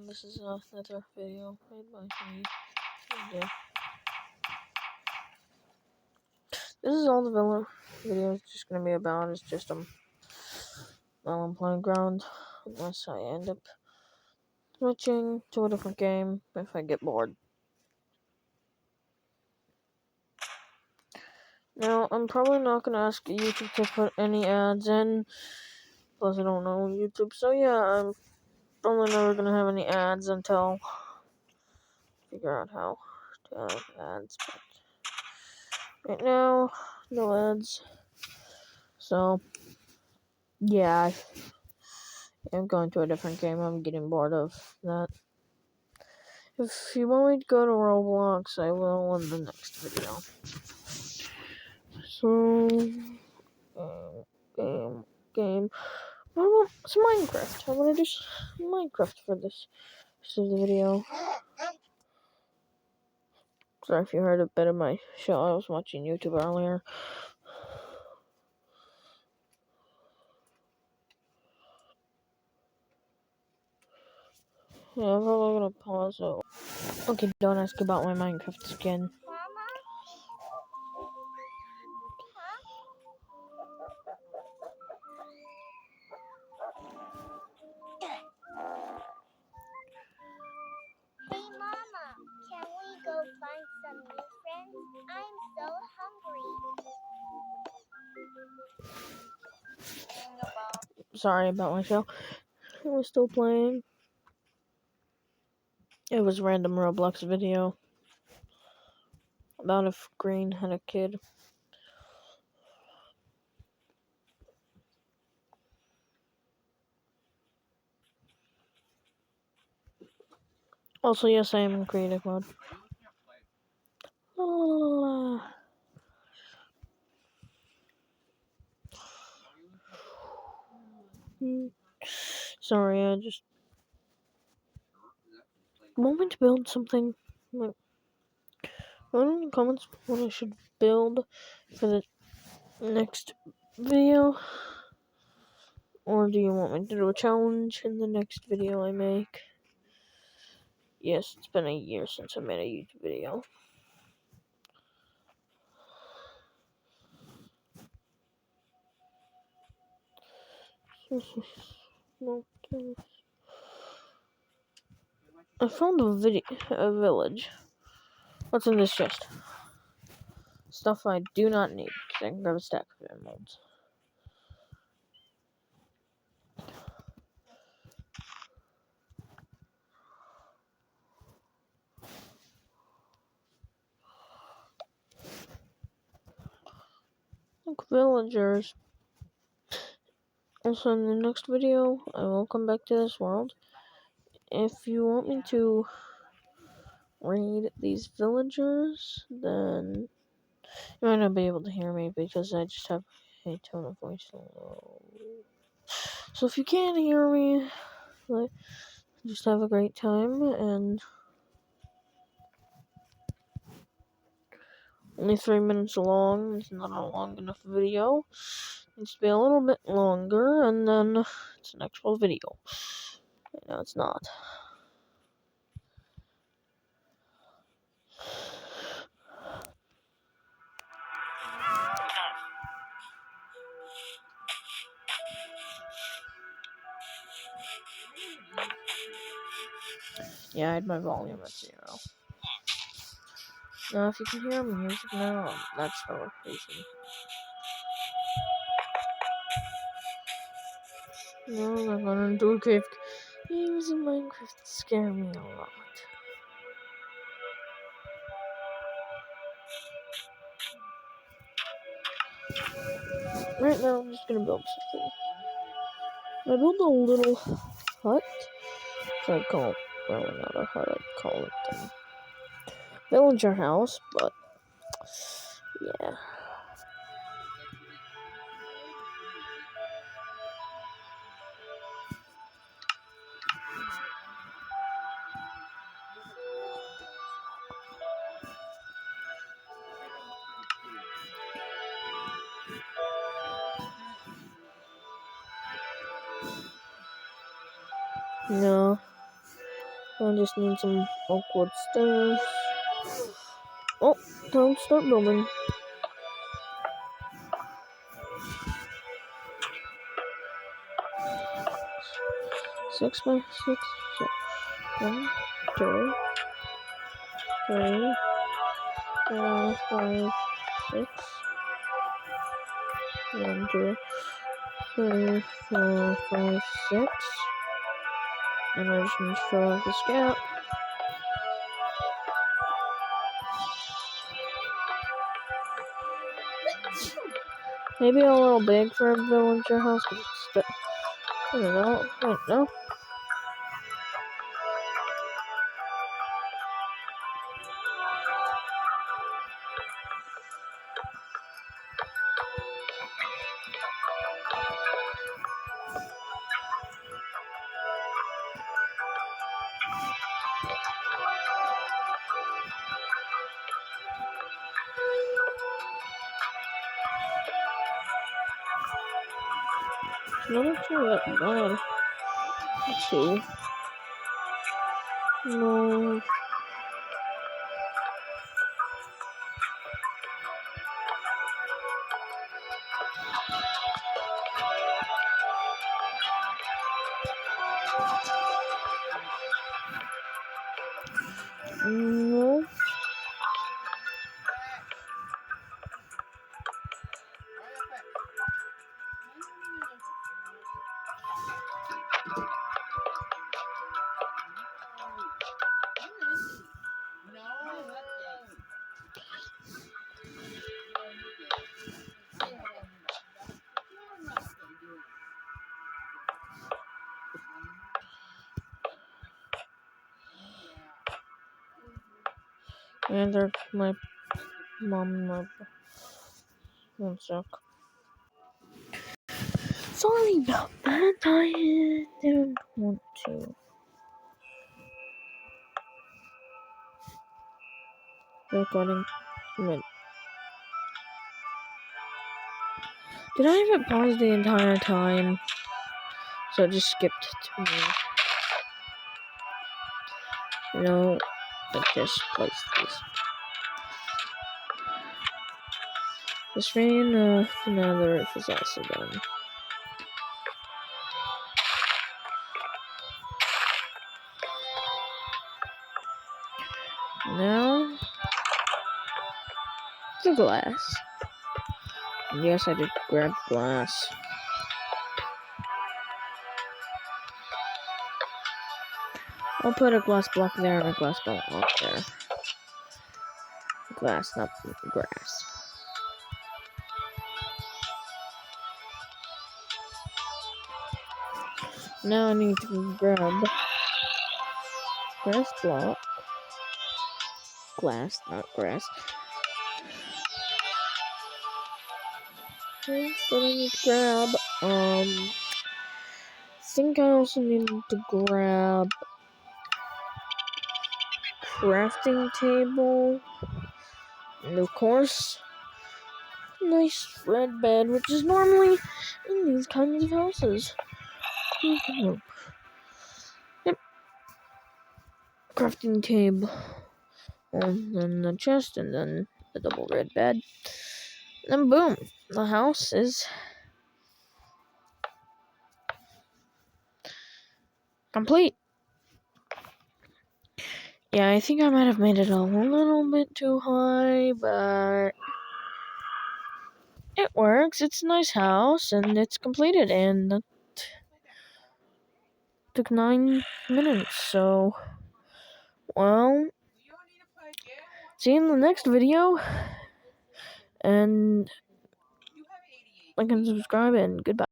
this is another video made by me. This is all the video is just gonna be about. It's just while I'm playing ground, unless I end up switching to a different game if I get bored. Now, I'm probably not gonna ask YouTube to put any ads in, plus I don't know YouTube, so yeah, I'm probably never gonna have any ads until I figure out how to have ads, but right now, no ads. So, yeah, I'm going to a different game. I'm getting bored of that. If you want me to go to Roblox, I will in the next video. So, game. It's Minecraft. I'm gonna do Minecraft for this of the video. Sorry if you heard a bit of my show. I was watching YouTube earlier. Yeah, I'm probably gonna pause it. Okay, don't ask about my Minecraft skin. Hey Mama, can we go find some new friends? I'm so hungry. Sorry about my show. I was still playing. It was a random Roblox video about if Green had a kid. Also, yes, I am in creative mode. Sorry, I just want me to build something. Like, put in the comments what I should build for the next video. Or do you want me to do a challenge in the next video I make? Yes, it's been a year since I made a YouTube video. I found a village. What's in this chest? Stuff I do not need, because I can grab a stack of emeralds. Look, villagers. Also, in the next video, I will come back to this world. If you want me to raid these villagers, then you might not be able to hear me because I just have a tone of voice low. So if you can hear me, just have a great time, and only 3 minutes long. It's not a long enough video. It needs to be a little bit longer, and then it's an actual video. No, it's not. Yeah, I had my volume at 0. Now, if you can hear music now, that's the reason. No, I'm gonna do a cave. Games in Minecraft scare me a lot. Right now, I'm just gonna build something. I built a little hut. So I'd call it, well, not a hut, I'd call it villager house, but yeah. No. I just need some oak wood stairs. Oh, time to start building. Six by six. 1, 2, 3, 4, 5, 6. 1, 2, 3, 4, 5, 6. And I just need to fill out this gap. Maybe a little big for a villager house, but it's I don't know. Wait, no. It's not actually that bad. Let's see. No. No. And there's my mom and my 1 sec. Sorry about that. I didn't want to. Recording. Wait. Did I have it paused the entire time? So it just skipped to me. No, I just placed these. The screen, now the roof is also done. Now, the glass. Yes, I did grab glass. I'll put a glass block there and a glass block there. Glass, not grass. Now I need to grab grass block. Glass, not grass. Okay, so I need to grab, I think I also need to grab crafting table. And of course, nice red bed, which is normally in these kinds of houses. Yep. Crafting table. And then the chest, and then the double red bed. And boom, the house is complete. Yeah, I think I might have made it a little bit too high, but it works. It's a nice house, and it's completed, and it took 9 minutes, so, well, see you in the next video, and like and subscribe, and goodbye.